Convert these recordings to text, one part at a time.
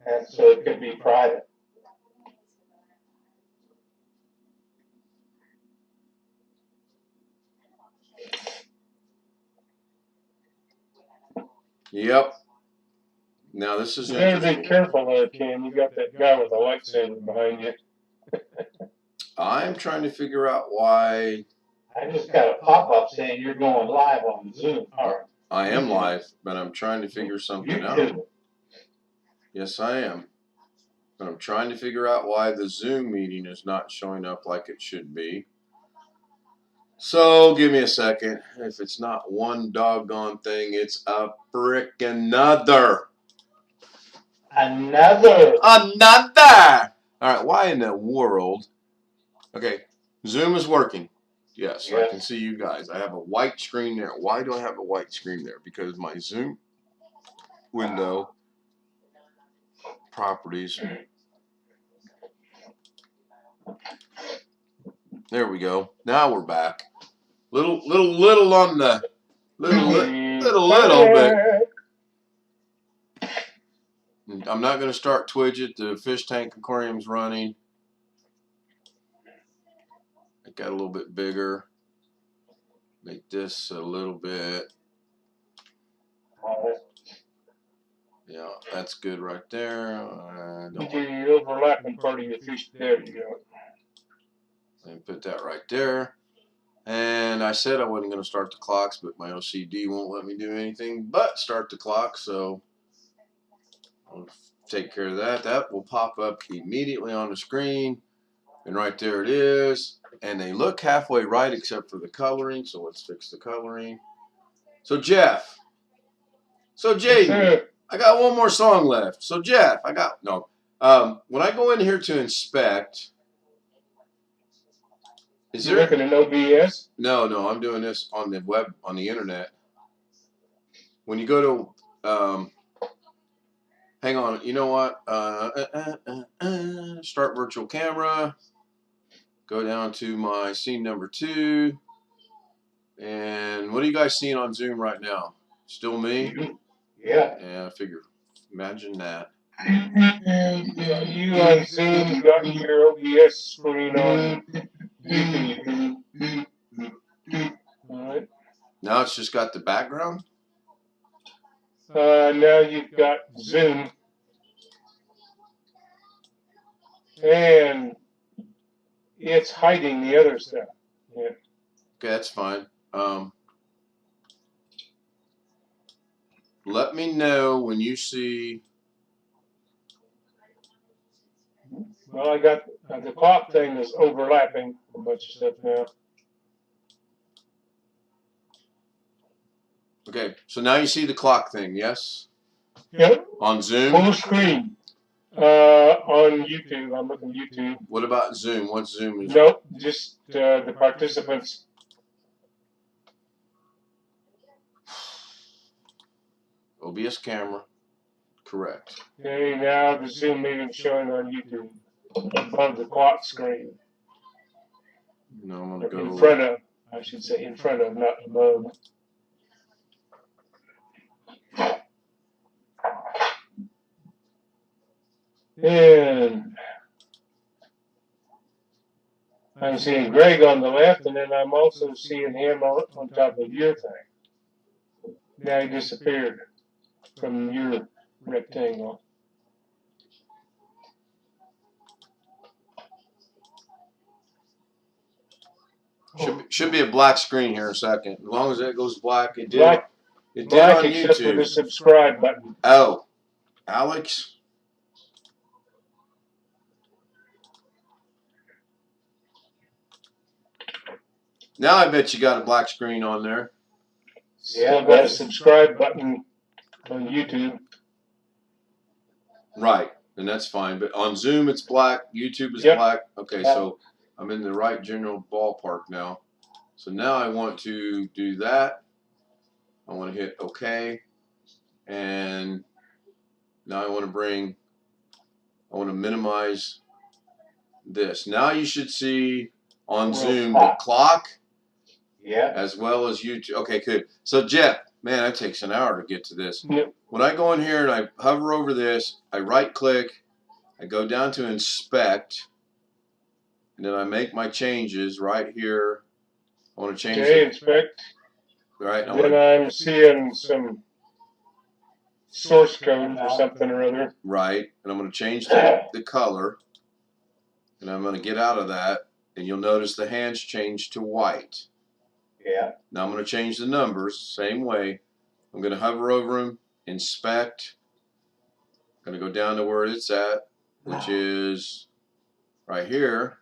And so it could be private. Yep. Now this is You better interesting. be careful there, Ken. You got that guy with a lightsaber behind you. I'm trying to figure out why. I just got a pop-up saying you're going live on Zoom. Or I am live, but I'm trying to figure something out. YouTube. Yes, I am. But I'm trying to figure out why the Zoom meeting is not showing up like it should be. So give me a second. If it's not one doggone thing, it's a frickin' another. Another. All right, why in the world? Okay, Zoom is working. Yes, I can see you guys. I have a white screen there. Why do I have a white screen there? Because my Zoom window properties. There we go. Now we're back. Little on the little bit. I'm not going to start Twidget. The fish tank aquarium's running. It got a little bit bigger. Make this a little bit. Yeah, that's good right there. The overlapping part of your fish. There you go. And put that right there. And I said I wasn't going to start the clocks, but my OCD won't let me do anything but start the clock. So I'll take care of that. That will pop up immediately on the screen. And right there it is. And they look halfway right except for the coloring. So let's fix the coloring. So Jeff. So Jaden. I got one more song left. So Jeff, I got no. When I go in here to inspect, is there looking at OBS? No, I'm doing this on the web, on the internet. When you go to, hang on, you know what? Start virtual camera. Go down to my scene number 2. And what are you guys seeing on Zoom right now? Still me? Yeah. Yeah, I figure. Imagine that. You on Zoom got your OBS screen on YouTube. Alright. Now it's just got the background? Now you've got Zoom. And it's hiding the other stuff. Yeah. Okay, that's fine. Let me know when you see. Well, I got the clock thing is overlapping a bunch of stuff now. Okay, so now you see the clock thing, yes? Yep. On Zoom? Full screen. On YouTube. I'm looking at YouTube. What about Zoom? What Zoom is? Nope, just the participants. OBS camera. Correct. Okay, now the Zoom meeting showing on YouTube above the clock screen. No, I'm gonna go in front of. I should say in front of, not above. And I'm seeing Greg on the left, and then I'm also seeing him on top of your thing. Now he disappeared from your rectangle. Should be a black screen here in a second. As long as it goes black, it did. Black, it did black on except YouTube. for the subscribe button. Oh, Alex. Now I bet you got a black screen on there. Still got a subscribe button on YouTube. Right, and that's fine. But on Zoom, it's black. YouTube is black. Okay, so I'm in the right general ballpark now. So now I want to do that. I want to hit OK. And now I want to minimize this. Now you should see on Zoom the clock. Yeah. As well as YouTube. Okay, good. So Jeff, Man, that takes an hour to get to this. Yep. When I go in here and I hover over this, I right-click, I go down to Inspect, and then I make my changes right here. I want to change Okay, inspect. right. Then I'm seeing some source code for something or other. Right, and I'm going to change the color, and I'm going to get out of that, and you'll notice the hands change to white. Yeah. Now I'm going to change the numbers, same way. I'm going to hover over them, inspect. I'm going to go down to where it's at, which is right here,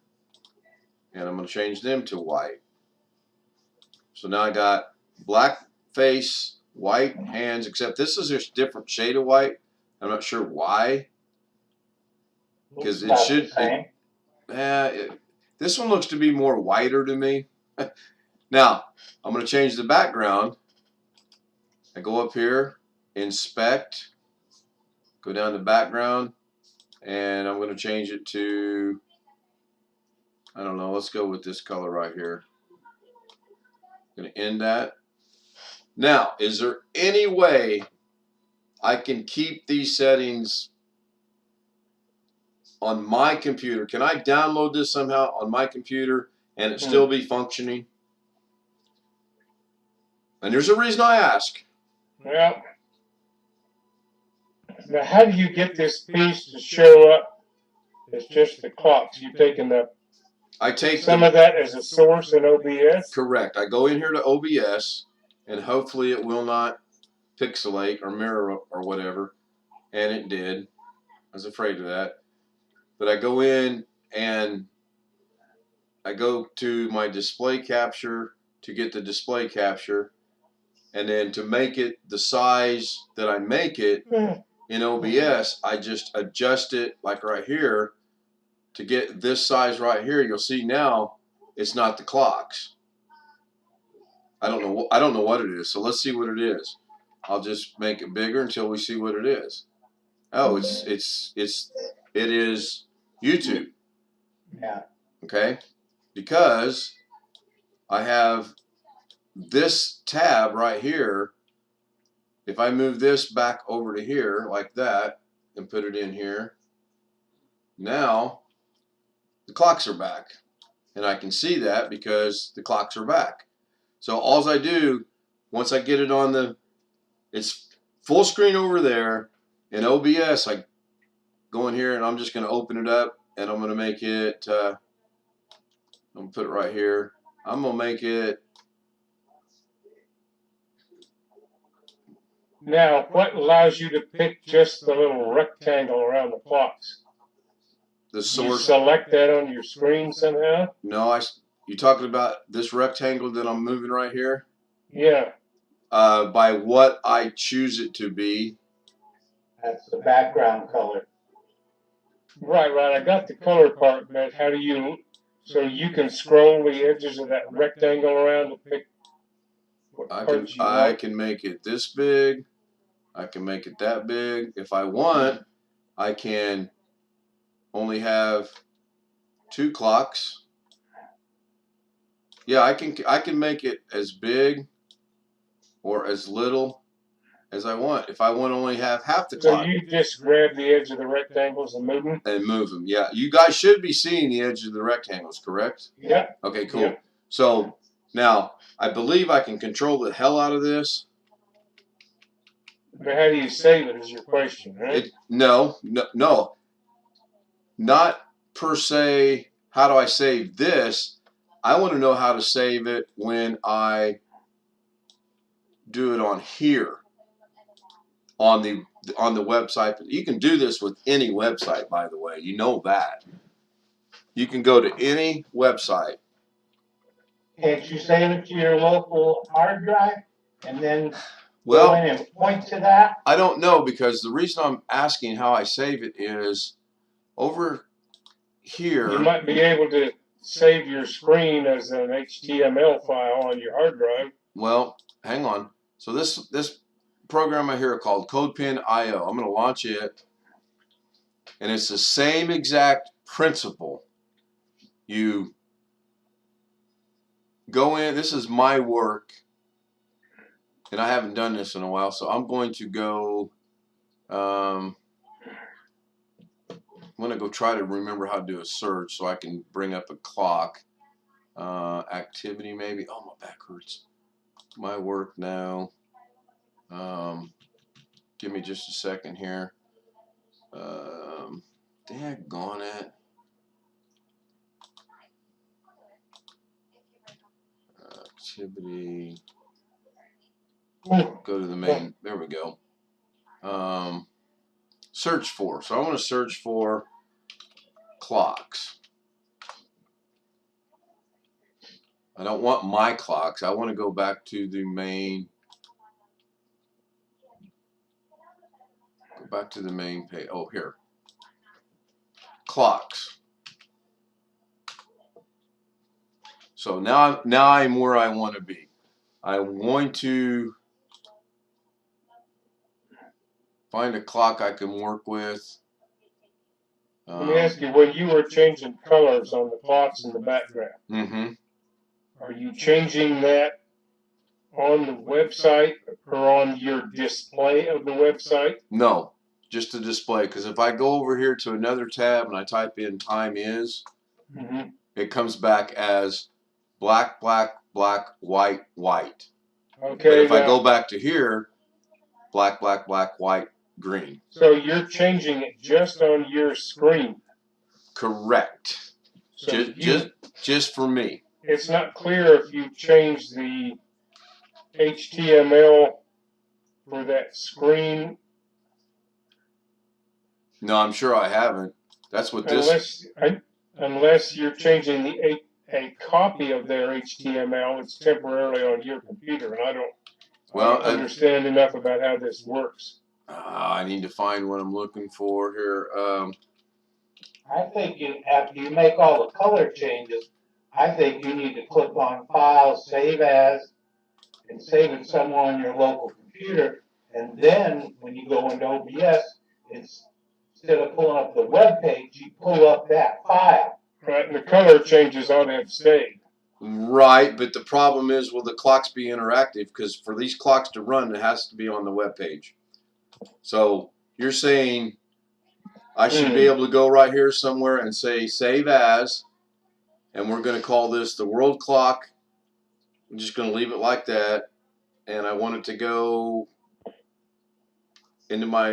and I'm going to change them to white. So now I got black face, white hands, except this is a different shade of white. I'm not sure why, because it should. This one looks to be more whiter to me. Now I'm going to change the background. I go up here, inspect, go down to background, and I'm going to change it to, I don't know, let's go with this color right here. I'm going to end that. Now, is there any way I can keep these settings on my computer? Can I download this somehow on my computer and it still be functioning? And there's a reason I ask. Well, now how do you get this piece to show up? It's just the clocks. You've taken I take some of that as a source in OBS? Correct. I go in here to OBS, and hopefully it will not pixelate or mirror or whatever. And it did. I was afraid of that. But I go in and I go to my display capture to get the display capture. And then to make it the size that I make it in OBS, I just adjust it like right here to get this size right here. You'll see now it's not the clocks. I don't know what it is. So let's see what it is. I'll just make it bigger until we see what it is. Oh, it is YouTube. Yeah. Okay? Because I have this tab right here. If I move this back over to here like that and put it in here, now the clocks are back. And I can see that because the clocks are back. So all I do, once I get it on it's full screen over there in OBS, I go in here and I'm just going to open it up and I'm going to make it, I'm going to put it right here. I'm going to make it. Now, what allows you to pick just the little rectangle around the clocks? The source. You select that on your screen somehow? No, you talking about this rectangle that I'm moving right here? Yeah. By what I choose it to be. That's the background color. Right. I got the color part, but how do you, so you can scroll the edges of that rectangle around to pick what parts you want? I can make it this big. I can make it that big. If I want, I can only have 2 clocks. Yeah, I can make it as big or as little as I want. If I want to only have half the clock. So you just grab the edge of the rectangles and move them? And move them, yeah. You guys should be seeing the edge of the rectangles, correct? Yeah. Okay, cool. Yeah. So now I believe I can control the hell out of this. But how do you save it is your question, right? No. Not per se, how do I save this? I want to know how to save it when I do it on here. On the website. You can do this with any website, by the way. You know that. You can go to any website. Can't you save it to your local hard drive and then go in and point to that? I don't know, because the reason I'm asking how I save it is over here. You might be able to save your screen as an HTML file on your hard drive. Well, hang on. So this program I hear called CodePen.io. I'm going to launch it, and it's the same exact principle. You go in. This is my work, and I haven't done this in a while, so I'm going to go. I'm gonna go try to remember how to do a search so I can bring up a clock. Activity maybe. Oh, my back hurts. My work now. Give me just a second here. Daggone it. Activity. Go to the main. There we go. Search for. So I want to search for clocks. I don't want my clocks. I want to go back to the main. Go back to the main page. Oh, here. Clocks. So now I'm where I want to be. I'm going to find a clock I can work with. Let me ask you, when you were changing colors on the clocks in the background, are you changing that on the website or on your display of the website? No, just the display. Because if I go over here to another tab and I type in time is, it comes back as black, black, black, white, white. Okay. But if I go back to here, black, black, black, white, green. So you're changing it just on your screen. Correct. So just for me. It's not clear if you change the HTML for that screen. No, I'm sure I haven't. That's what this. Unless you're changing a copy of their HTML, it's temporarily on your computer, and I don't understand enough about how this works. I need to find what I'm looking for here. I think after you make all the color changes, I think you need to click on File, Save As, and save it somewhere on your local computer. And then when you go into OBS, instead of pulling up the web page, you pull up that file. Right, and the color changes ought to have stayed. Right, but the problem is, will the clocks be interactive? Because for these clocks to run, it has to be on the web page. So you're saying I should be able to go right here somewhere and say Save As, and we're going to call this the World Clock. I'm just going to leave it like that, and I want it to go into my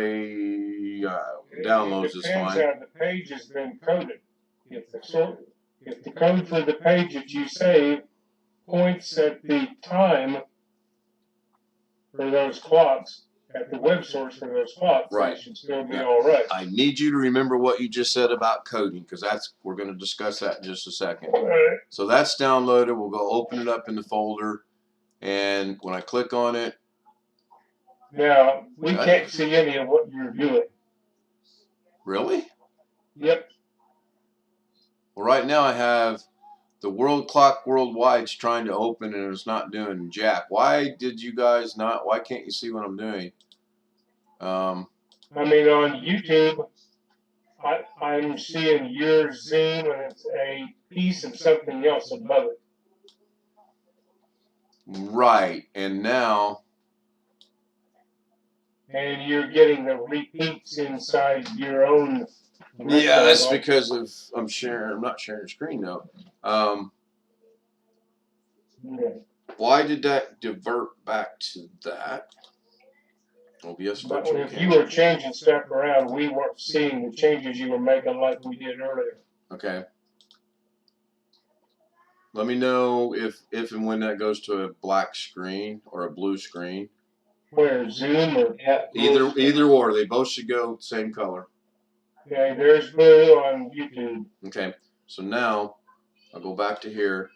downloads. Is fine. It depends how the page has been coded. If the code for the page that you save points at the time for those clocks, at the web source for those clocks, right, it should still be all right. I need you to remember what you just said about coding, because we're going to discuss that in just a second. Right. So that's downloaded. We'll go open it up in the folder, and when I click on it, now we can't see any of what you're doing. Really? Yep. Well, right now I have the World Clock Worldwide's trying to open and it's not doing jack. Why did you guys not? Why can't you see what I'm doing? I mean, on YouTube, I'm seeing your Zoom and it's a piece of something else above it. Right, and now. And you're getting the repeats inside your own. Yeah, that's because of I'm not sharing the screen though. Why did that divert back to that? OBS virtual if you were changing stuff around, we weren't seeing the changes you were making like we did earlier. Okay. Let me know if and when that goes to a black screen or a blue screen. Where, Zoom or either or, they both should go same color. Okay, there's blue on YouTube. Okay, so now I'll go back to here.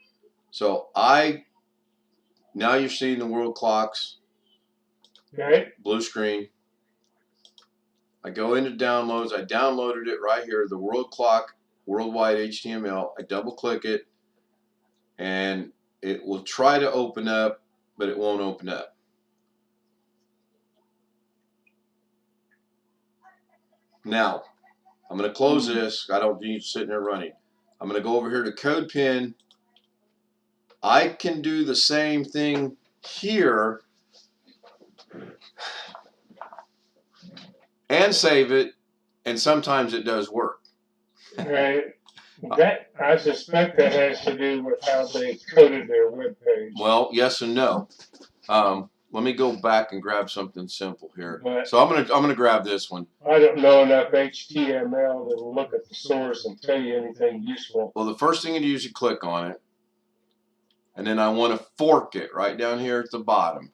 So now you're seeing the world clocks. Okay. Blue screen. I go into downloads. I downloaded it right here, the World Clock Worldwide HTML. I double click it, and it will try to open up, but it won't open up. Now, I'm going to close this. I don't need sitting there running. I'm going to go over here to CodePen. I can do the same thing here, and save it, and sometimes it does work. Right. That I suspect that has to do with how they coded their web page. Well, yes and no. Let me go back and grab something simple here. But So I'm gonna grab this one. I don't know enough HTML to look at the source and tell you anything useful. Well, the first thing you do is you click on it, and then I want to fork it right down here at the bottom.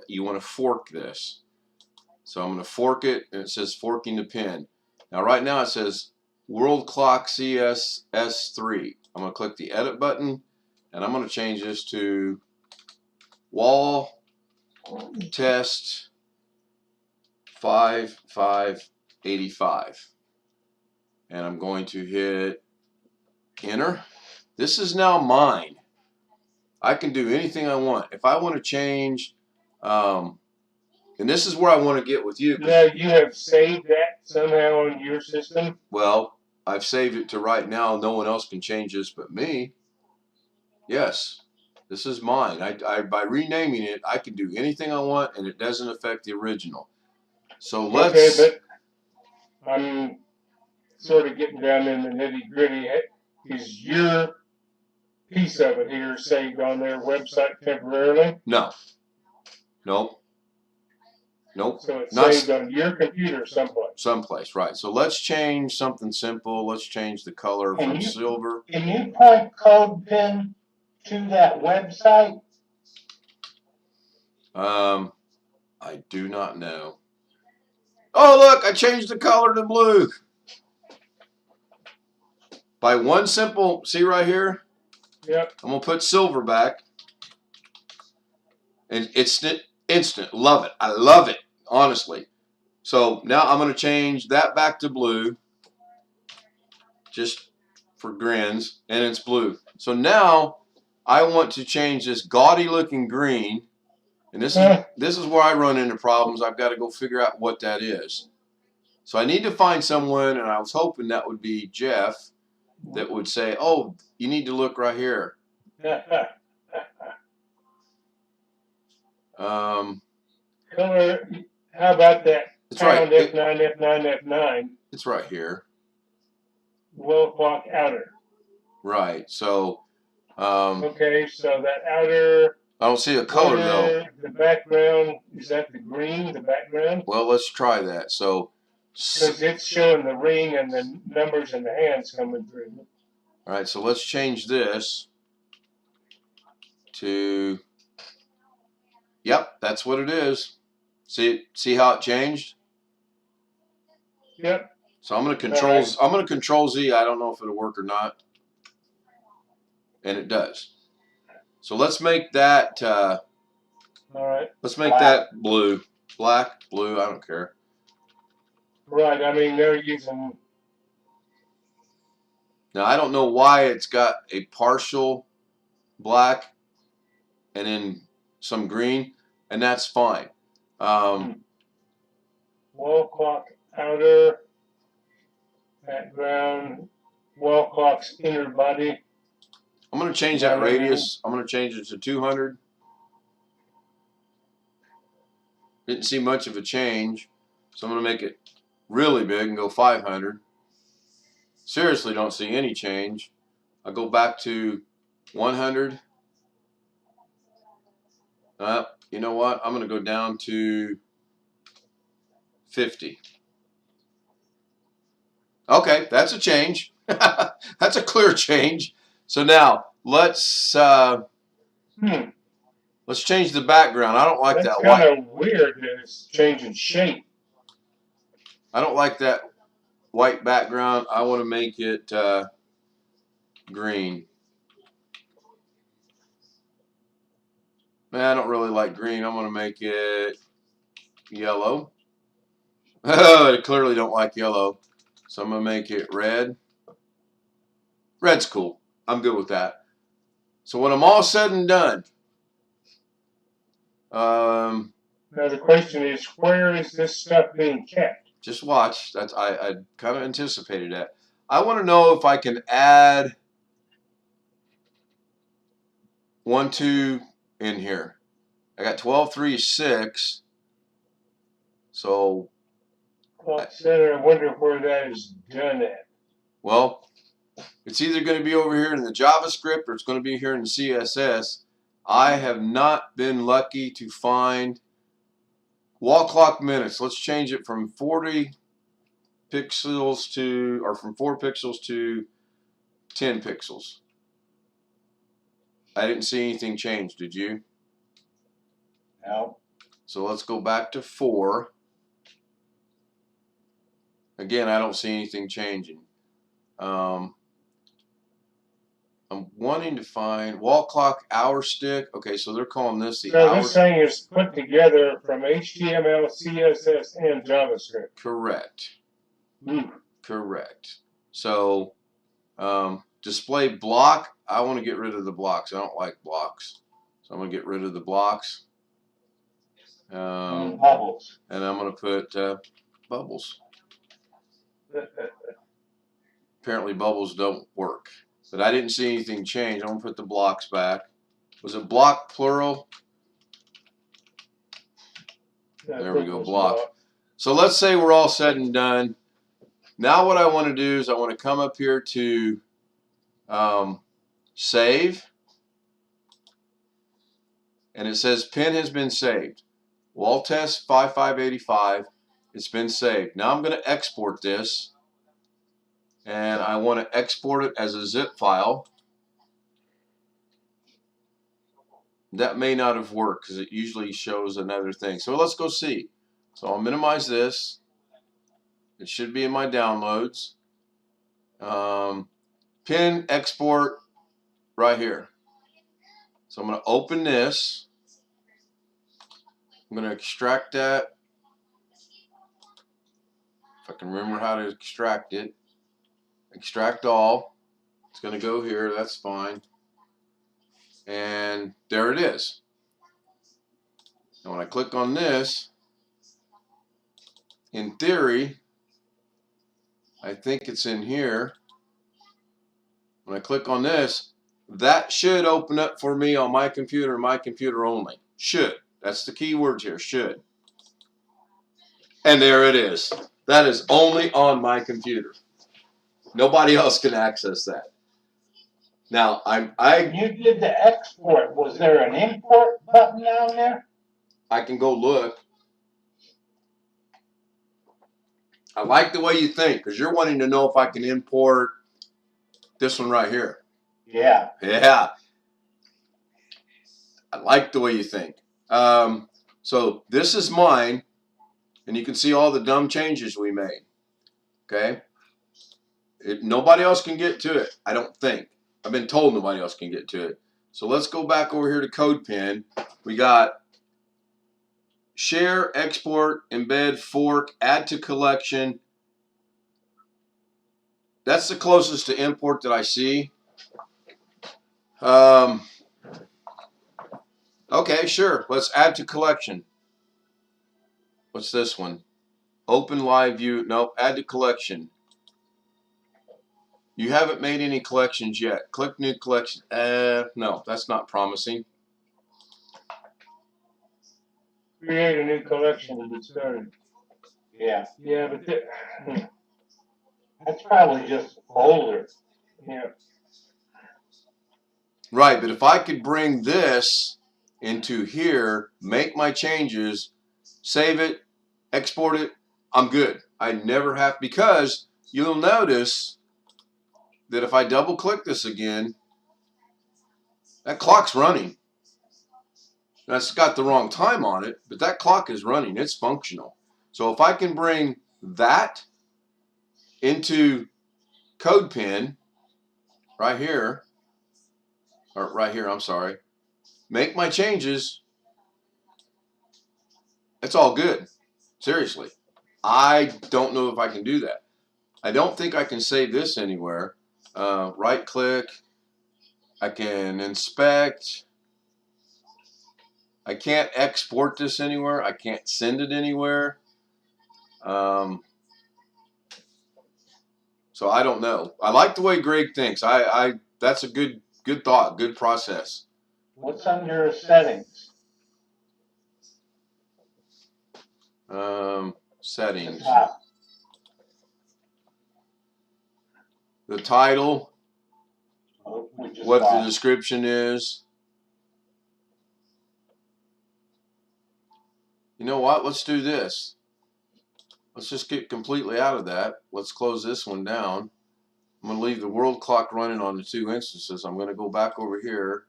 You want to fork this. So I'm going to fork it, and it says forking the pin. Now right now it says World Clock CSS3. I'm going to click the edit button, and I'm going to change this to wall test 5585. And I'm going to hit enter. This is now mine. I can do anything I want. If I want to change, and this is where I want to get with you. Now you have saved that somehow on your system? Well, I've saved it to right now. No one else can change this but me. Yes, this is mine. By renaming it, I can do anything I want, and it doesn't affect the original. So let's. Okay, but I'm sort of getting down in the nitty gritty. Is your piece of it here saved on their website temporarily? No. Nope. Nope. So it's Not saved on your computer someplace. Someplace, right. So let's change something simple. Let's change the color from silver. Can you point CodePen to that website? I do not know. Oh, look, I changed the color to blue. By one simple, see right here? Yep. I'm going to put silver back. And it's instant. Love it. I love it, honestly. So now I'm going to change that back to blue. Just for grins. And it's blue. So now I want to change this gaudy looking green. And this is where I run into problems. I've got to go figure out what that is. So I need to find someone, and I was hoping that would be Jeff, that would say, oh, you need to look right here. Color, how about that? It's right. F9, F9, F9. It's right here. World Clock outer. Right. So. Okay, so that outer. I don't see a color though. The background, is that the green, the background? Well, let's try that. So. Because it's showing the ring and the numbers and the hands coming through. All right, so let's change this to. Yep, that's what it is. See how it changed? Yep. So I'm going to control Z. I don't know if it'll work or not. And it does. So let's make that all right. Let's make that blue. Black, blue, I don't care. Right, I mean they're using. Now I don't know why it's got a partial black and then some green, and that's fine. Wall clock outer, background, wall clock's inner body. I'm going to change that radius. I'm going to change it to 200. Didn't see much of a change, so I'm going to make it really big and go 500. Seriously, don't see any change. I'll go back to 100. You know what? I'm going to go down to 50. Okay, that's a change. That's a clear change. So now let's change the background. I don't like that white. That's kind of weird that it's changing shape. I don't like that white background. I want to make it green. Man, I don't really like green. I'm going to make it yellow. I clearly don't like yellow. So I'm going to make it red. Red's cool. I'm good with that. So when I'm all said and done. Now the question is, where is this stuff being kept? Just watch. I kind of anticipated that. I want to know if I can add 1, 2 in here. I got 12, 3, 6. So Well, Senator, I wonder where that is done at. Well, it's either going to be over here in the JavaScript or it's going to be here in the CSS. I have not been lucky to find wall clock minutes. Let's change it from 40 pixels to, or from 4 pixels to 10 pixels. I didn't see anything change, did you? No. So let's go back to 4. Again, I don't see anything changing. I'm wanting to find wall clock hour stick. Okay, so they're calling this the So hour. this thing is put together from HTML, CSS, and JavaScript. Correct. Hmm. Correct. So display block. I want to get rid of the blocks. I don't like blocks. So I'm going to get rid of the blocks. Bubbles. And I'm going to put bubbles. Apparently bubbles don't work. But I didn't see anything change. I'm going to put the blocks back. Was it block plural? There we go, block. So let's say we're all said and done. Now what I want to do is I want to come up here to save. And it says pin has been saved. Wall test 5585. It's been saved. Now I'm going to export this. And I want to export it as a zip file. That may not have worked because it usually shows another thing. So let's go see. So I'll minimize this. It should be in my downloads. Pin export right here. So I'm going to open this. I'm going to extract that. If I can remember how to extract it. Extract all. It's going to go here. That's fine. And there it is. And when I click on this, in theory, I think it's in here. When I click on this, that should open up for me on my computer only. Should. That's the key word here, should. And there it is. That is only on my computer. Nobody else can access that. Now, You did the export. Was there an import button down there? I can go look. I like the way you think, because you're wanting to know if I can import this one right here. Yeah. Yeah. I like the way you think. So this is mine, and you can see all the dumb changes we made. Okay? Nobody else can get to it, I don't think. I've been told nobody else can get to it. So let's go back over here to CodePen. We got share, export, embed, fork, add to collection. That's the closest to import that I see. Okay, sure. Let's add to collection. What's this one? Open live view. Nope, add to collection. You haven't made any collections yet. Click new collection. No, that's not promising. Create a new collection to get started. Yeah. Yeah, but That's probably just a folder. yeah. Right, but if I could bring this into here, make my changes, save it, export it, I'm good. I never have, because you'll notice that if I double click this again, that clock's running. That's got the wrong time on it, but that clock is running. It's functional. So if I can bring that into CodePen right here, or right here, I'm sorry, make my changes, it's all good. Seriously. I don't know if I can do that. I don't think I can save this anywhere. Right click. I can inspect. I can't export this anywhere. I can't send it anywhere. So I don't know. I like the way Greg thinks. That's a good thought, good process. What's under settings? Settings. Top. the title, We just what the lost. description is. You know what? Let's do this. Let's just get completely out of that. Let's close this one down. I'm going to leave the world clock running on the 2 instances. I'm going to go back over here.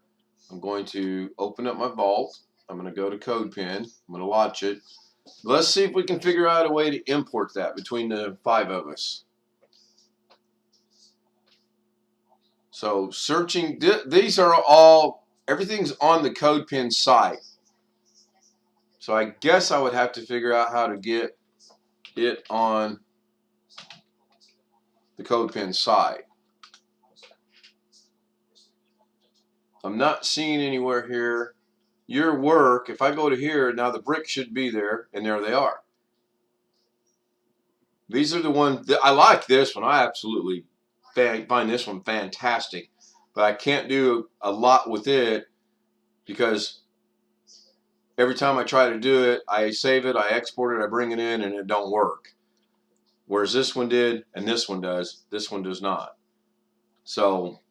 I'm going to open up my vault. I'm going to go to CodePen. I'm going to launch it. Let's see if we can figure out a way to import that between the 5 of us. So searching, these are all, everything's on the CodePen site. So I guess I would have to figure out how to get it on the CodePen site. I'm not seeing anywhere here. Your work, if I go to here, now the brick should be there, and there they are. These are the ones that I like. This one, I absolutely find this one fantastic, but I can't do a lot with it because every time I try to do it, I save it, I export it, I bring it in, and it don't work. Whereas this one did, and this one does. This one does not. So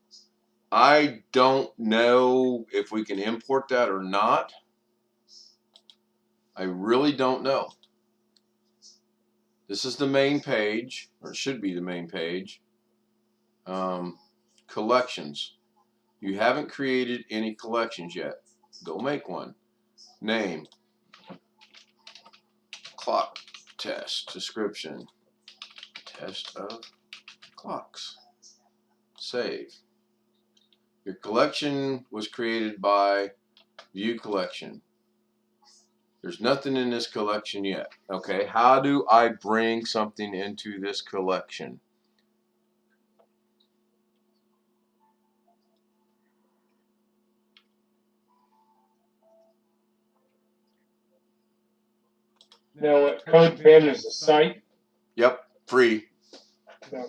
I don't know if we can import that or not. I really don't know. This is the main page, or it should be the main page. Collections. You haven't created any collections yet. Go make one. Name. Clock test. Description. Test of clocks. Save. Your collection was created by View Collection. There's nothing in this collection yet. Okay, how do I bring something into this collection? Now, what CodePen is a site. Yep, free. So,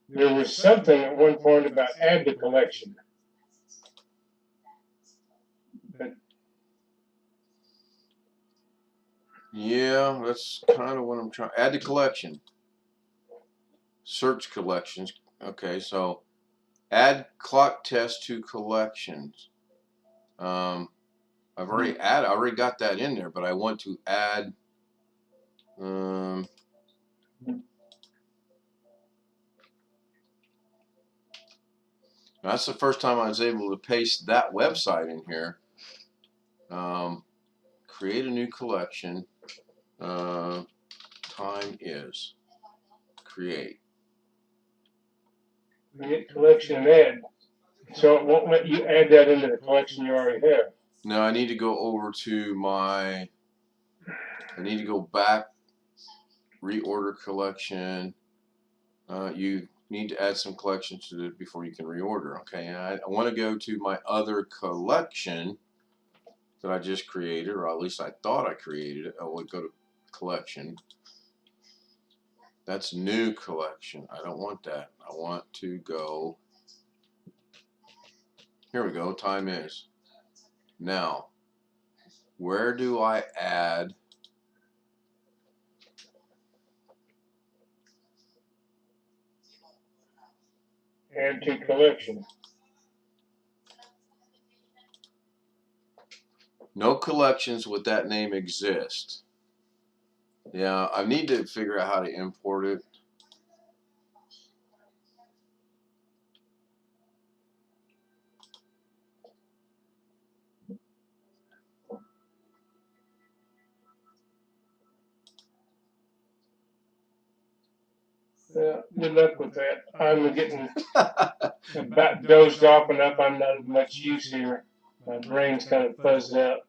there was something at one point about add to collection. But Yeah, that's kind of what I'm trying. Add to collection. Search collections. Okay, so add clock test to collections. I've already I already got that in there, but I want to add. That's the first time I was able to paste that website in here. Create a new collection. Time is create. Get collection and add. So it won't let you add that into the collection you already have. Now I need to go over to my. I need to go back. Reorder collection. You need to add some collections to it before you can reorder. Okay, and I want to go to my other collection that I just created, or at least I thought I created it. I would go to collection. That's new collection. I don't want that. I want to go. Here we go. Time is. Now, where do I add? Add to collection. No collections with that name exist. Yeah, I need to figure out how to import it. Yeah, good luck with that. I'm getting about dozed off enough. I'm not of much use here. My brain's kind of fuzzed out.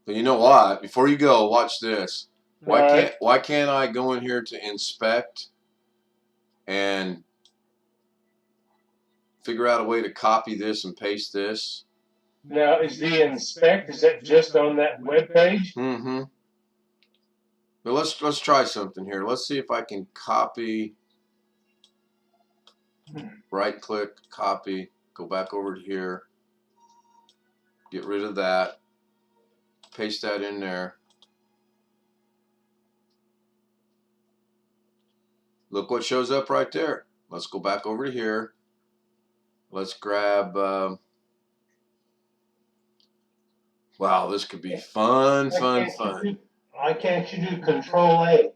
But you know what? Before you go, watch this. All right. Why can't I go in here to inspect and figure out a way to copy this and paste this? Now, is the inspect, is that just on that web page? Mm-hmm. But let's try something here. Let's see if I can copy. Right click, copy, go back over to here, get rid of that, paste that in there. Look what shows up right there. Let's go back over to here. Let's grab, wow, this could be fun. Why can't you do Control A?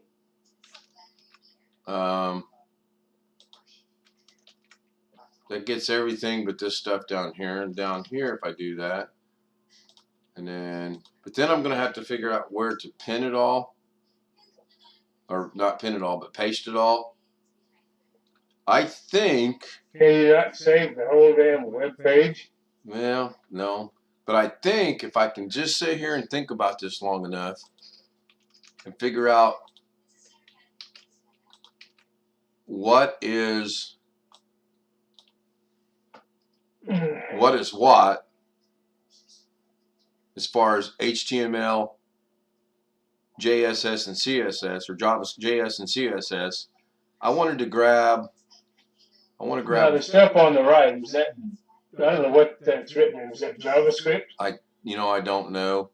That gets everything but this stuff down here. And down here, if I do that, and then, but then I'm going to have to figure out where to pin it all. Or not pin it all, but paste it all. I think. Can you not save the whole damn web page? Well, no. But I think if I can just sit here and think about this long enough and figure out what is what as far as HTML, JSS, and CSS, or Java, JS and CSS, I want to grab. Now the stuff on the right, is that, I don't know what that's written in. Is that JavaScript? I don't know.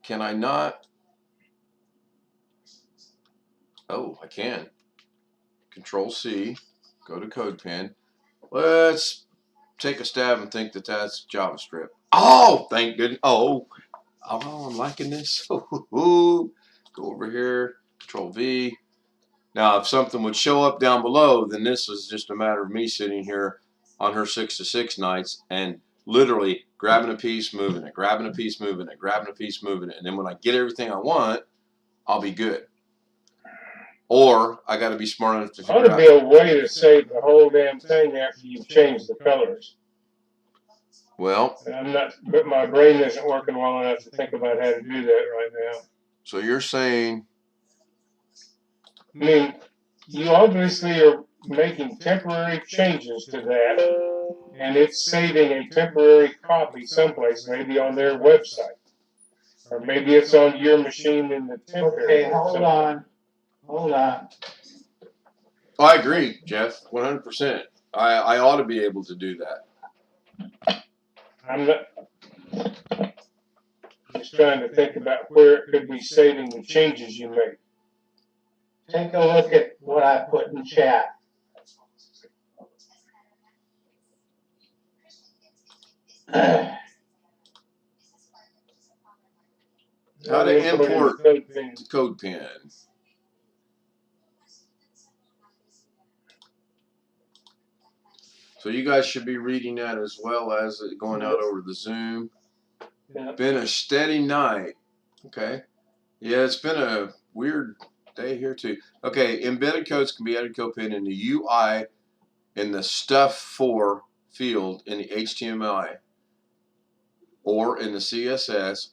Can I not? Oh, I can. Control C, go to CodePen. Let's take a stab and think that that's JavaScript. Oh, thank goodness. Oh, I'm liking this. Go over here, Control V. Now, if something would show up down below, then this is just a matter of me sitting here on her 6 to 6 nights and literally grabbing a piece, moving it, grabbing a piece, moving it, grabbing a piece, moving it. And then when I get everything I want, I'll be good. Or I got to be smart enough to figure out. Ought to be a way to save the whole damn thing after you've changed the colors. Well, but my brain isn't working well enough to think about how to do that right now. So you're saying, I mean, you obviously are making temporary changes to that, and it's saving a temporary copy someplace, maybe on their website, or maybe it's on your machine in the temporary. Okay, hold on. I agree, Jeff, 100%. I ought to be able to do that. I'm not just trying to think about where it could be saving the changes you make. Take a look at what I put in chat. How to import CodePen. So you guys should be reading that as well as going out over the Zoom. Yeah. Been a steady night. Okay. Yeah, it's been a weird day here too. Okay, embedded codes can be added to CodePen in the UI in the stuff for field in the HTML or in the CSS.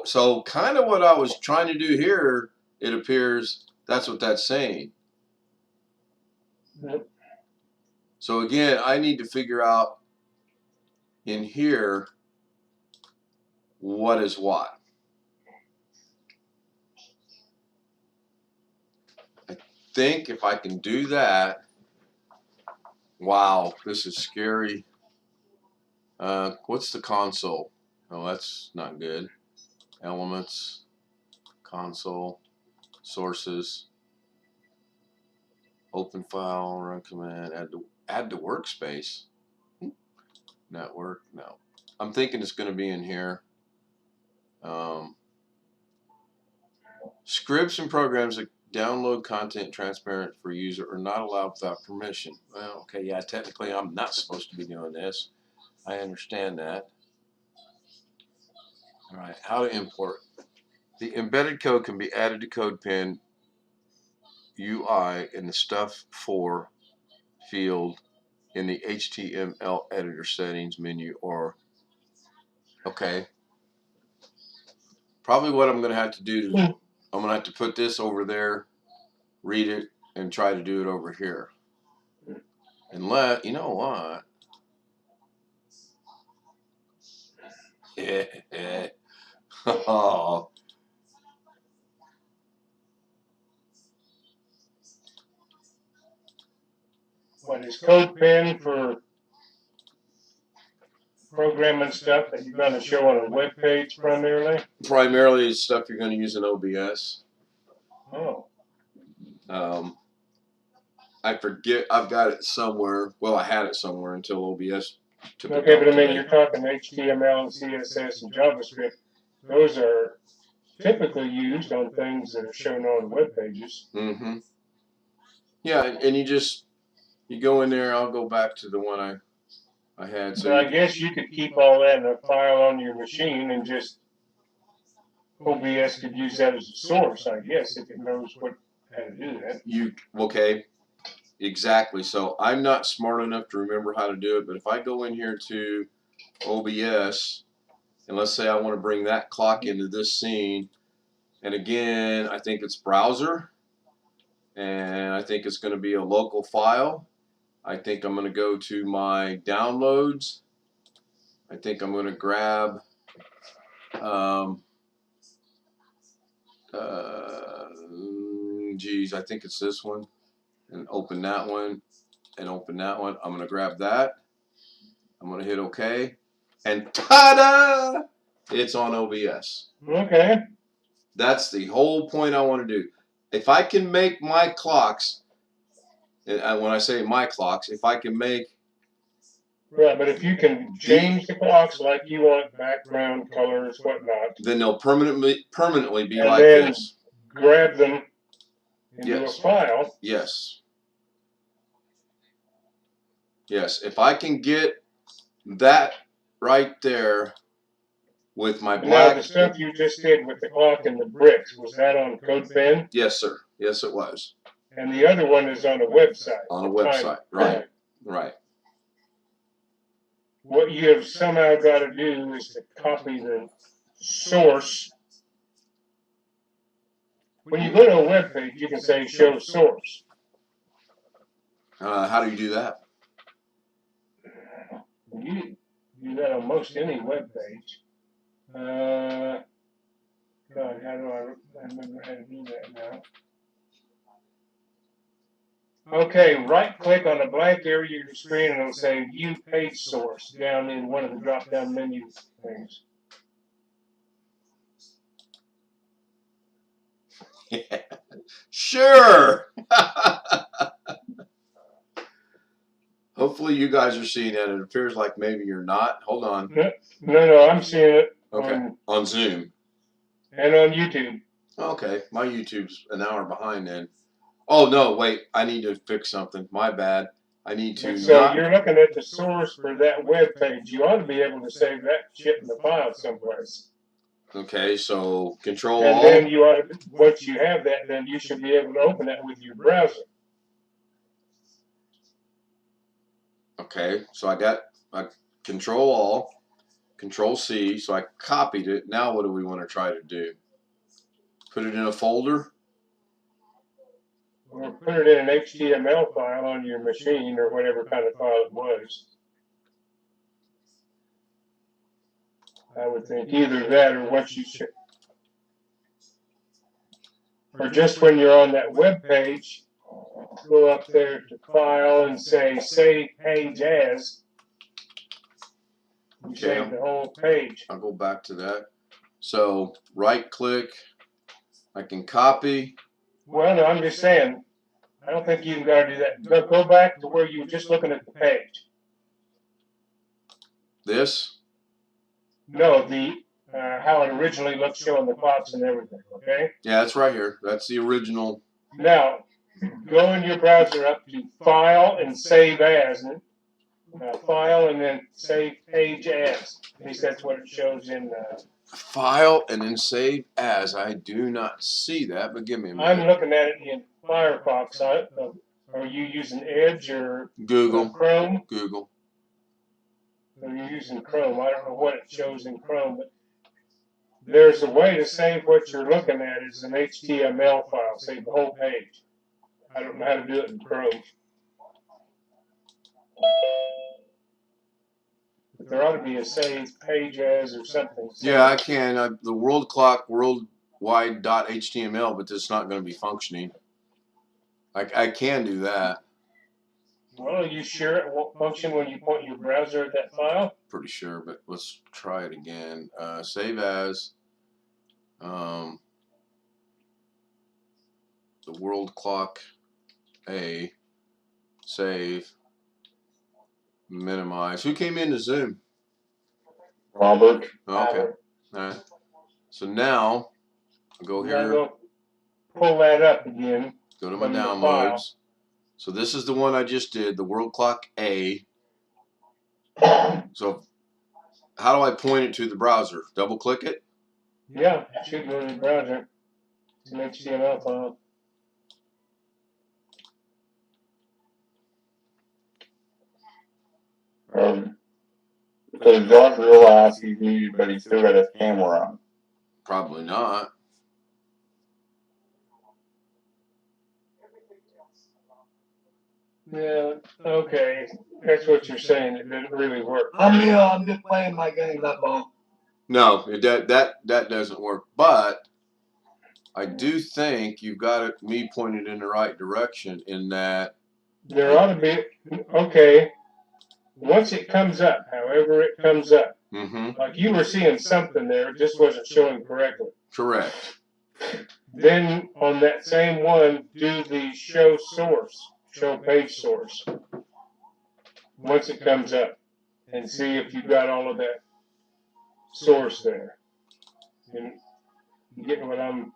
So kind of what I was trying to do here, it appears that's what that's saying. Yep. So again, I need to figure out in here what is what. I think if I can do that, wow, this is scary. What's the console? Oh, that's not good. Elements, console, sources, open file, run command, add to workspace. Network, no. I'm thinking it's going to be in here. Scripts and programs that download content transparent for user are not allowed without permission. Well, okay, yeah, technically I'm not supposed to be doing this. I understand that. All right, how to import. The embedded code can be added to CodePen UI in the stuff for field in the HTML editor settings menu or, okay. Probably what I'm going to have to do, I'm going to have to put this over there, read it, and try to do it over here. And you know what? Oh. What is CodePen for programming stuff that you're going to show on a web page primarily? Primarily, it's stuff you're going to use in OBS. Oh. I forget. I've got it somewhere. Well, I had it somewhere until OBS took it Okay, down but I mean, today. you're talking HTML and CSS and JavaScript. Those are typically used on things that are shown on web pages. Mm-hmm. Yeah, and you go in there. I'll go back to the one I had. So I guess you could keep all that in a file on your machine and just OBS could use that as a source, I guess, if it knows how to do that. Okay, exactly. So I'm not smart enough to remember how to do it, but if I go in here to OBS, and let's say I want to bring that clock into this scene, and again, I think it's browser, and I think it's going to be a local file. I think I'm going to go to my downloads. I think I'm going to grab I think it's this one, and open that one, and open that one. I'm going to grab that. I'm going to hit OK, and ta-da! It's on OBS. Okay. That's the whole point I want to do. If I can make my clocks, and when I say my clocks, if I can make... Right, but if you can change the clocks like you want, background, colors, whatnot, then they'll permanently be and like then this. grab them into Yes. a file. Yes. Yes. If I can get that right there with my Now, black... the stuff you just did with the clock and the bricks, was that on CodePen? Yes, sir. Yes, it was. And the other one is on a website. On a website. Right. Right. What you have somehow got to do is to copy the source. When you go to a web page, you can say show source. How do you do that? You do that on most any web page. God, how do I remember how to do that now? Okay, right click on a blank area of your screen and it'll say view page source down in one of the drop down menu things. Yeah. Sure. Hopefully you guys are seeing that. It appears like maybe you're not. Hold on. No, I'm seeing it. Okay. On Zoom. And on YouTube. Okay. My YouTube's an hour behind then. Oh, no, wait. I need to fix something. My bad. I need to So you're looking at the source for that web page. You ought to be able to save that shit in the file someplace. Okay, so Control And Alt. then you ought to, once you have that, then you should be able to open that with your browser. Okay, so I got Control Alt, Control C, so I copied it. Now what do we want to try to do? Put it in a folder? Or put it in an HTML file on your machine or whatever kind of file it was. I would think either that or what you should. Or just when you're on that web page, go up there to File and say Save Page As. You save the whole page. I'll go back to that. So right click, I can copy. Well, no, I'm just saying, I don't think you've got to do that. Go back to where you were just looking at the page. This? No, how it originally looked, showing the clocks and everything, okay? Yeah, that's right here. That's the original. Now, go in your browser up to File and Save As. File and then Save Page As. At least that's what it shows in... File and then Save As. I do not see that, but give me a minute. I'm looking at it in Firefox. Are you using Edge or Google. Chrome? Google. So you're using Chrome. I don't know what it shows in Chrome, but there's a way to save what you're looking at as an HTML file. Save the whole page. I don't know how to do it in Chrome. But there ought to be a save page as or something. Yeah, I can. The world clock worldwide.html, but it's not going to be functioning. I can do that. Well, are you sure it won't function when you point your browser at that file? Pretty sure, but let's try it again. Save as. The world clock A. Save. Minimize. Who came into Zoom? Robert. Okay. All right. So now, I'll go Now here. go pull that up again. Go to my from the file. downloads. So this is the one I just did, the world clock A. So how do I point it to the browser? Double click it? Yeah, it should go to the browser. It's an HTML file. Because Josh realized he's muted, but he's still got his camera on. Probably not. Yeah, okay. That's what you're saying. It didn't really work. I'm just playing my game, that's all. No, that doesn't work. But I do think you've got me pointed in the right direction in that. There ought to be, okay, once it comes up, however it comes up, like you were seeing something there, it just wasn't showing correctly. Correct. Then on that same one, do the show source, show page source, once it comes up, and see if you've got all of that source there. And you get what I'm...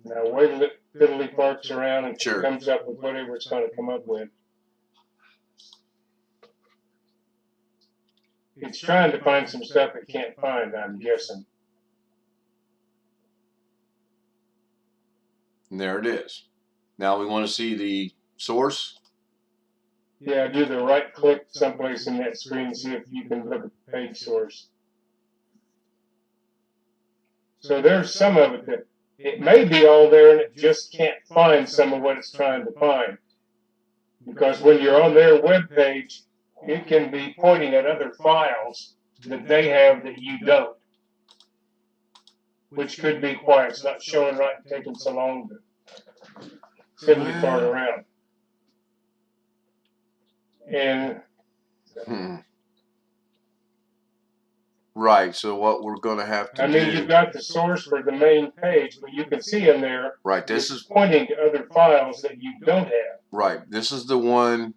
Now wait till it fiddly parks around and Sure. comes up with whatever it's going to come up with. It's trying to find some stuff it can't find, I'm guessing. And there it is. Now we want to see the source. Yeah, do the right click someplace in that screen and see if you can look at the page source. So there's some of it that it may be all there and it just can't find some of what it's trying to find. Because when you're on their web page, it can be pointing at other files that they have that you don't. Which could be why it's not showing right and taking so long to fiddly part around. And Right, so what we're going to have to I mean, do. you've got the source for the main page, but you can see in there. Right, this is pointing to other files that you don't have. right. This is the one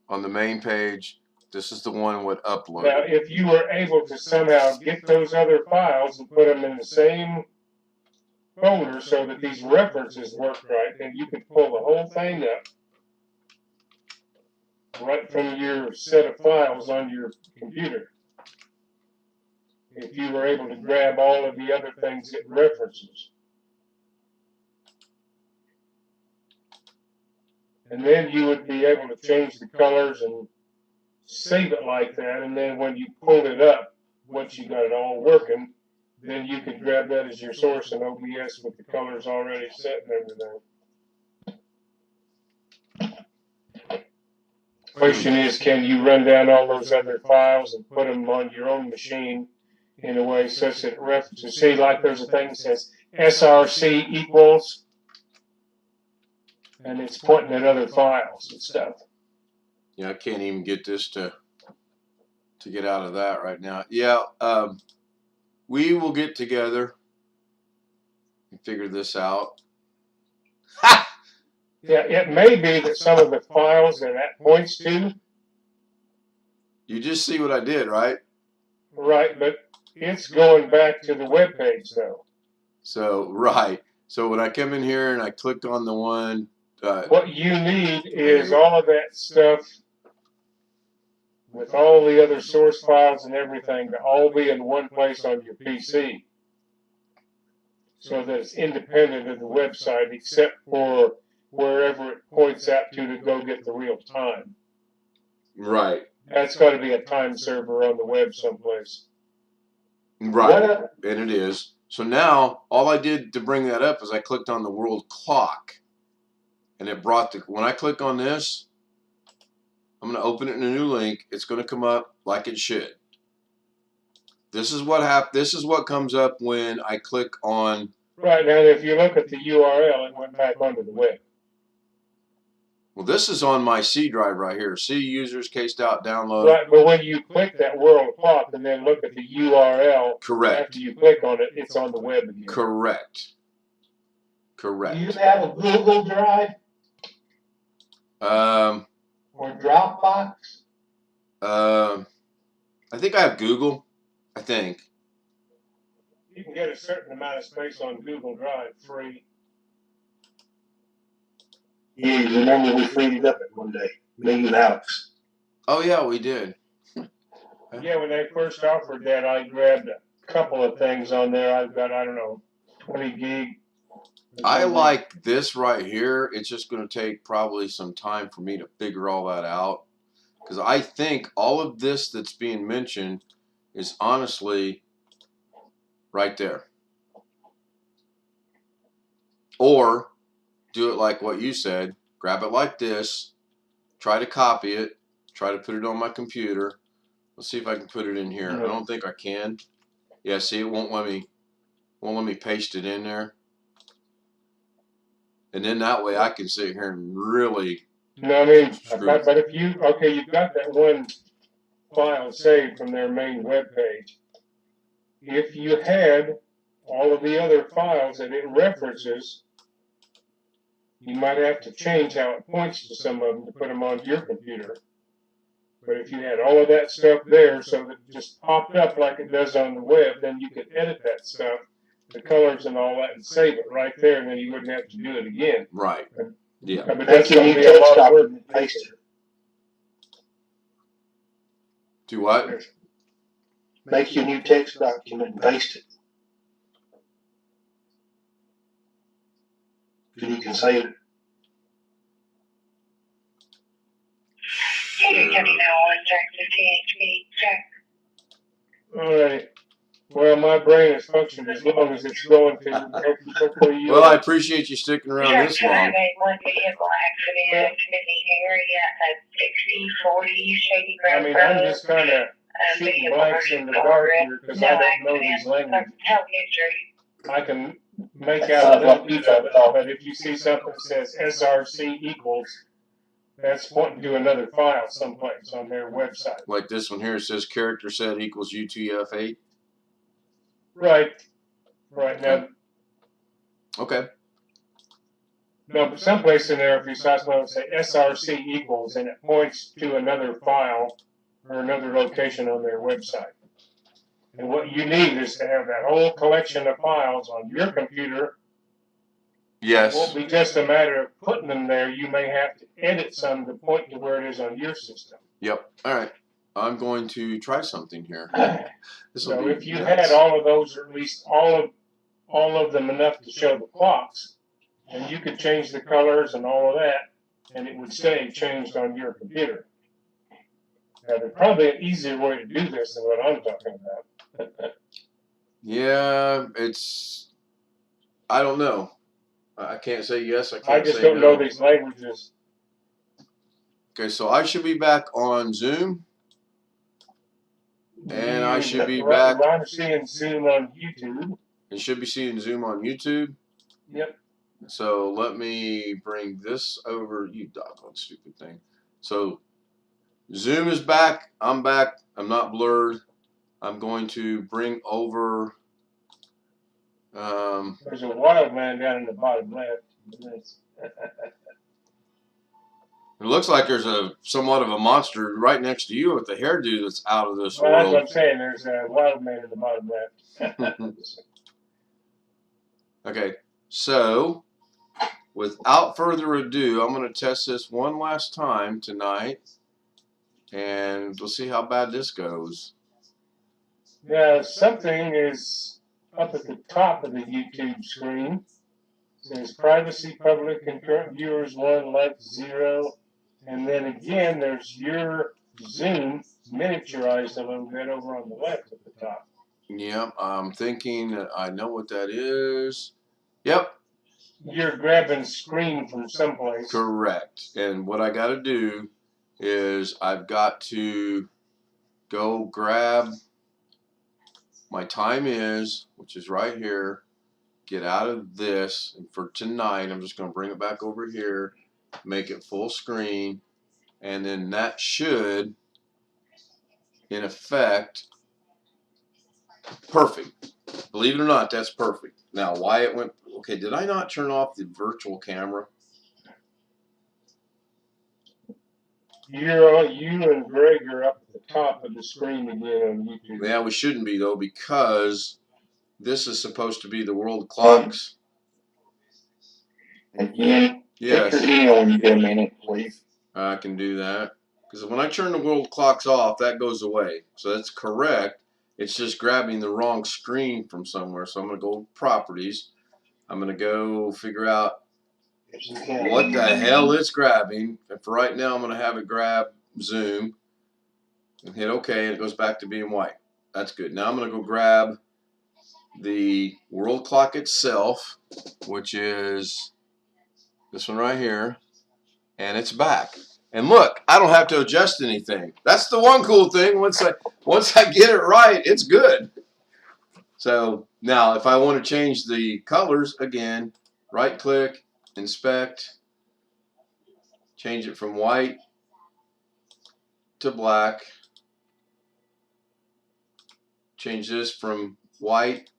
on the main page. This is the one with upload. Now, if you were able to somehow get those other files and put them in the same folder so that these references work right, then you could pull the whole thing up right from your set of files on your computer. If you were able to grab all of the other things it references. And then you would be able to change the colors and save it like that. And then when you pulled it up, once you got it all working, then you could grab that as your source in OBS with the colors already set and everything. Question is, can you run down all those other files and put them on your own machine in a way such that it references? See, like there's a thing that says SRC equals, and it's pointing at other files and stuff. Yeah, I can't even get this to get out of that right now. Yeah, we will get together and figure this out. Ha! Yeah, it may be that some of the files that points to. You just see what I did, right? Right, but it's going back to the web page though. So, right. So when I come in here and I click on the one. What you need is all of that stuff with all the other source files and everything to all be in one place on your PC. So that it's independent of the website except for wherever it points out to go get the real time. Right. That's got to be a time server on the web someplace. Right. And it is. So now all I did to bring that up is I clicked on the world clock. And it brought the, when I click on this, I'm going to open it in a new link. It's going to come up like it should. This is what this is what comes up when I click on Right, now if you look at the URL, it went back onto the web. Well, this is on my C drive right here. C users, Stout download. Right, but when you click that world clock and then look at the URL, Correct. after you click on it, it's on the web again. Correct. Correct. Do you have a Google Drive or Dropbox? I think I have Google. I think. You can get a certain amount of space on Google Drive free. Yeah, you remember we freed it up at one day, me and Alex. Oh yeah, we did. Yeah, when they first offered that, I grabbed a couple of things on there. I've got, I don't know, 20 gig. I like this right here. It's just going to take probably some time for me to figure all that out. Because I think all of this that's being mentioned is honestly right there. Or do it like what you said. Grab it like this. Try to copy it. Try to put it on my computer. Let's see if I can put it in here. I don't think I can. Yeah, see, it won't let me paste it in there. And then that way I can sit here and really. No, I mean, but if you, okay, you've got that one file saved from their main web page. If you had all of the other files that it references, you might have to change how it points to some of them to put them on your computer. But if you had all of that stuff there so that it just popped up like it does on the web, then you could edit that stuff, the colors and all that, and save it right there, and then you wouldn't have to do it again. Right. Yeah. But that's going to be a lot of work. Paste it. Do what? Make your new text document and paste it. Then you can save it. All right. Well, my brain is functioning as long as it's going to. Hopefully you. Well, I appreciate you sticking around this long. I mean, I'm just kind of shooting blanks in the dark here because I don't know these languages. I can make out a little bit of it, but if you see something that says SRC equals, that's pointing to another file someplace on their website. Like this one here, it says character set equals UTF-8. Right. Right. Now. Okay. No, but someplace in there, if you saw something that say SRC equals, and it points to another file or another location on their website. And what you need is to have that whole collection of files on your computer. Yes. It won't be just a matter of putting them there. You may have to edit some to point to where it is on your system. Yep. All right. I'm going to try something here. So if you had all of those, or at least all of them enough to show the clocks, and you could change the colors and all of that, and it would stay changed on your computer. Now, there's probably an easier way to do this than what I'm talking about. Yeah, it's. I don't know. I can't say yes. I can't say no. I just don't know these languages. Okay, so I should be back on Zoom. And I should be back. I'm seeing Zoom on YouTube. You should be seeing Zoom on YouTube. Yep. So let me bring this over. You doggone stupid thing. So Zoom is back. I'm back. I'm not blurred. I'm going to bring over. There's a wild man down in the bottom left. It looks like there's a somewhat of a monster right next to you with a hairdo that's out of this well, that's world. what I'm saying. There's a wild man in the bottom left. Okay, so without further ado, I'm going to test this one last time tonight, and we'll see how bad this goes. Now, something is up at the top of the YouTube screen. It says privacy, public, concurrent viewers 1, like 0. And then again, there's your Zoom miniaturized a little bit over on the left at the top. Yep, I'm thinking that I know what that is. Yep. You're grabbing screen from someplace. Correct. And what I got to do is I've got to go grab my time is, which is right here, get out of this, and for tonight, I'm just going to bring it back over here, make it full screen, and then that should, in effect, perfect. Believe it or not, that's perfect. Now, why it went, okay, did I not turn off the virtual camera? You and Greg are up at the top of the screen again on YouTube. Yeah, we shouldn't be, though, because this is supposed to be the world clocks. Again, Yes, check your email when you get a minute, please. I can do that. Because when I turn the world clocks off, that goes away. So that's correct. It's just grabbing the wrong screen from somewhere. So I'm going to go properties. I'm going to go figure out what the hell it's grabbing. And for right now, I'm going to have it grab zoom and hit OK, and it goes back to being white. That's good. Now I'm going to go grab the world clock itself, which is this one right here, and it's back. And look, I don't have to adjust anything. That's the one cool thing. Once I get it right, it's good. So now if I want to change the colors, again, right click, inspect, change it from white to black, change this from white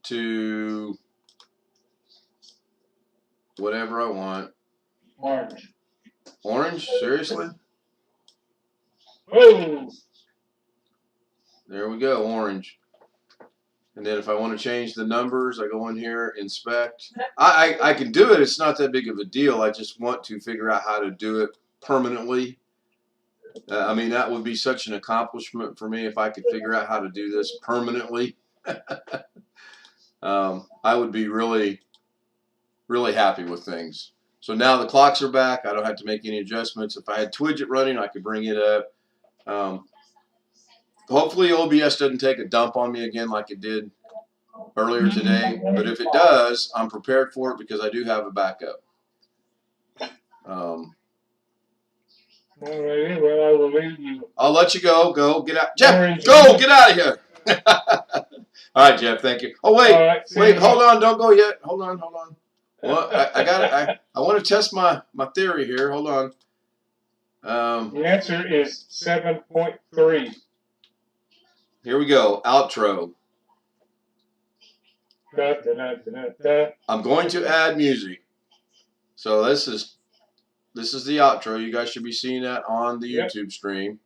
to whatever I want. Orange. Orange? Seriously? Oh, There we go, orange. And then if I want to change the numbers, I go in here, inspect. I can do it. It's not that big of a deal. I just want to figure out how to do it permanently. I mean, that would be such an accomplishment for me if I could figure out how to do this permanently. I would be really, really happy with things. So now the clocks are back. I don't have to make any adjustments. If I had Twidget running, I could bring it up. Hopefully OBS doesn't take a dump on me again like it did earlier today. But if it does, I'm prepared for it because I do have a backup. alrighty. Well, I will leave you. I'll let you go. Go. Get out. Jeff, Orange. go. Get out of here. All right, Jeff. Thank you. Oh, wait. All right, see Wait. you. Hold on. Don't go yet. Hold on. Hold on. Well, I got it. I want to test my theory here. Hold on. The answer is 7.3. Here we go. Outro. Da, da, da, da, da. I'm going to add music. So this is the outro. You guys should be seeing that on the Yep. YouTube stream.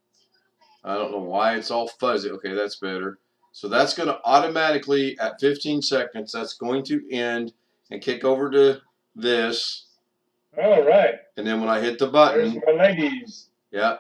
I don't know why it's all fuzzy. Okay, that's better. So that's going to automatically, at 15 seconds, that's going to end and kick over to this. All right. And then when I hit the There's button, my ladies. yeah,